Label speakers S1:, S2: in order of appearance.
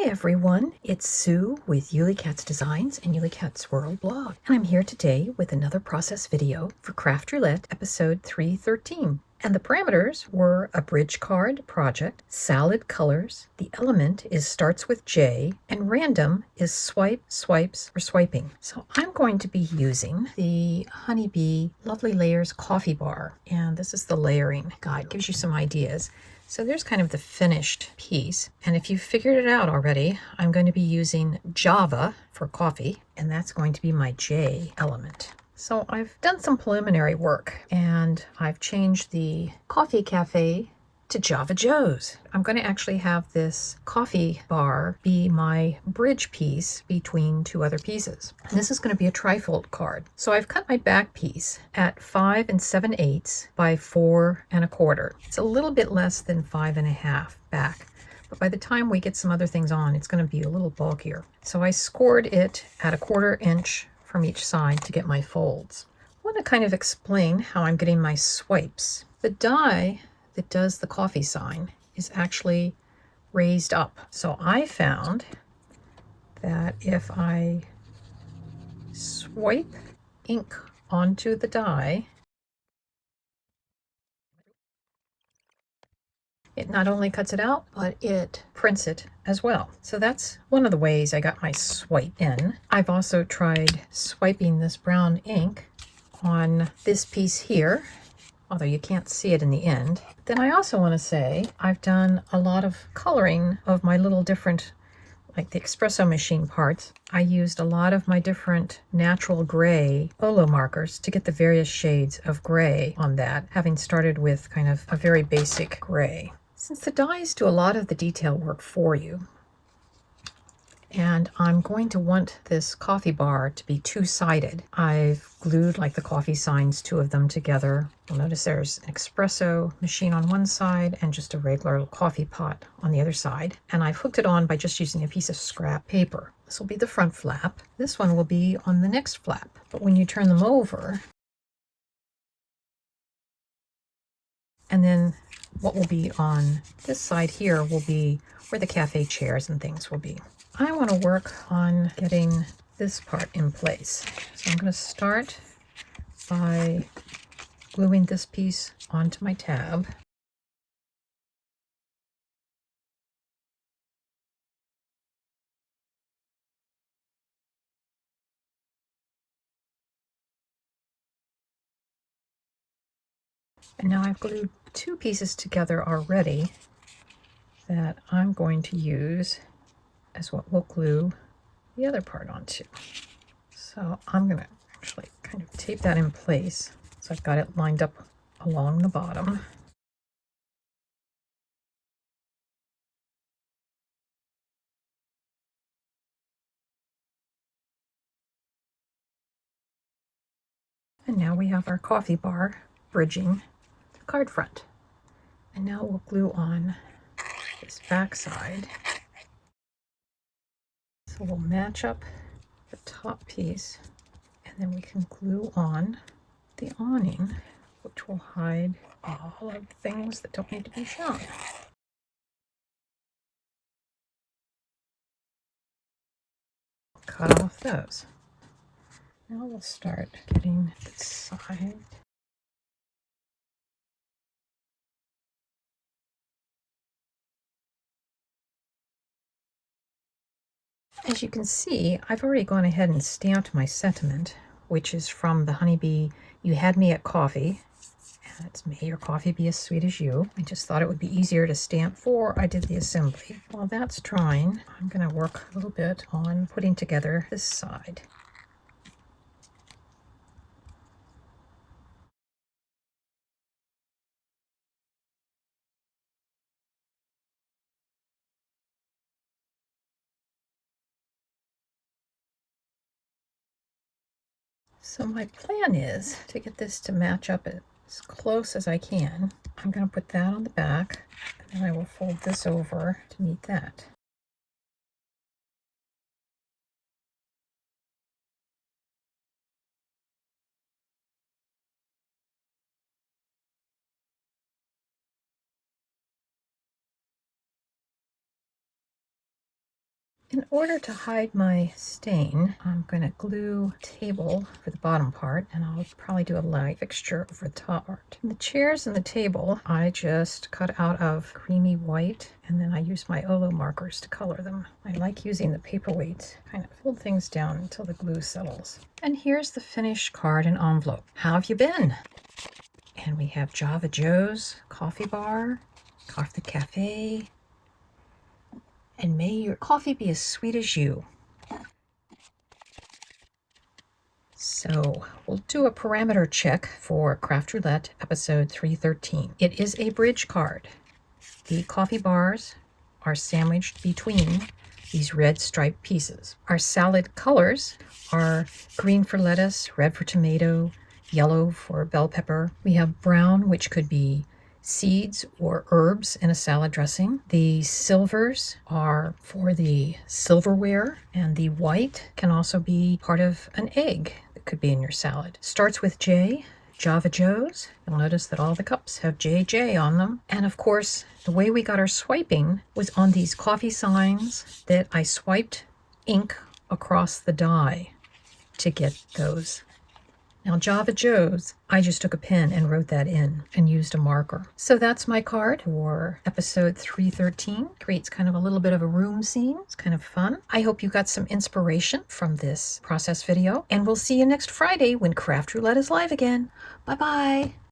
S1: everyone, it's Sue with Ully Cat's Designs and Ully Cat's World blog, and I'm here today with another process video for Craft Roulette episode 313. And the parameters were a bridge card project, salad colors, the element is starts with J, and random is swipe, swipes, or swiping. So I'm going to be using the Honeybee Lovely Layers coffee bar, and this is the layering guide, gives you some ideas. So there's kind of the finished piece, and if you've figured it out already, I'm going to be using Java for coffee, and that's going to be my J element. So I've done some preliminary work, and I've changed the coffee cafe to Java Joe's. I'm going to actually have this coffee bar be my bridge piece between two other pieces. And this is going to be a trifold card. So I've cut my back piece at 5 7/8 by 4 1/4. It's a little bit less than 5 1/2 back. But by the time we get some other things on, it's going to be a little bulkier. So I scored it at 1/4 inch from each side to get my folds. I want to kind of explain how I'm getting my swipes. The die that does the coffee sign is actually raised up. So I found that if I swipe ink onto the die, it not only cuts it out, but it prints it as well. So that's one of the ways I got my swipe in. I've also tried swiping this brown ink on this piece here, although you can't see it in the end. Then I also want to say I've done a lot of coloring of my little different, like the espresso machine parts. I used a lot of my different natural gray Olo markers to get the various shades of gray on that, having started with kind of a very basic gray. Since the dies do a lot of the detail work for you, and I'm going to want this coffee bar to be two-sided, I've glued, like the coffee signs, two of them together. You'll notice there's an espresso machine on one side and just a regular coffee pot on the other side. And I've hooked it on by just using a piece of scrap paper. This will be the front flap. This one will be on the next flap. But when you turn them over, and then what will be on this side here will be where the cafe chairs and things will be. I want to work on getting this part in place. So I'm going to start by gluing this piece onto my tab. And now I've glued two pieces together already that I'm going to use as what we'll glue the other part onto. So I'm going to actually kind of tape that in place. So I've got it lined up along the bottom. And now we have our coffee bar bridging the card front. And now we'll glue on this back side. So we'll match up the top piece, and then we can glue on the awning, which will hide all of the things that don't need to be shown. Cut off those. Now we'll start getting this side. As you can see, I've already gone ahead and stamped my sentiment, which is from the Honeybee You Had Me at Coffee. And it's May Your Coffee Be as Sweet as You. I just thought it would be easier to stamp before I did the assembly. While that's drying, I'm going to work a little bit on putting together this side. So my plan is to get this to match up as close as I can. I'm going to put that on the back, and then I will fold this over to meet that. In order to hide my stain, I'm going to glue a table for the bottom part, and I'll probably do a light fixture over the top part. And the chairs and the table, I just cut out of creamy white, and then I use my Ully markers to color them. I like using the paperweight, kind of hold things down until the glue settles. And here's the finished card and envelope. How have you been? And we have Java Joe's coffee bar, Coffee Cafe, and may your coffee be as sweet as you. So we'll do a parameter check for Craft Roulette episode 313. It is a bridge card. The coffee bars are sandwiched between these red striped pieces. Our salad colors are green for lettuce, red for tomato, yellow for bell pepper. We have brown, which could be seeds or herbs in a salad dressing. The silvers are for the silverware, and the white can also be part of an egg that could be in your salad. Starts with J, Java Joe's. You'll notice that all the cups have JJ on them. And of course, the way we got our swiping was on these coffee signs that I swiped ink across the die to get those. Now, Java Joe's, I just took a pen and wrote that in and used a marker. So that's my card for episode 313. Creates kind of a little bit of a room scene. It's kind of fun. I hope you got some inspiration from this process video, and we'll see you next Friday when Craft Roulette is live again. Bye-bye.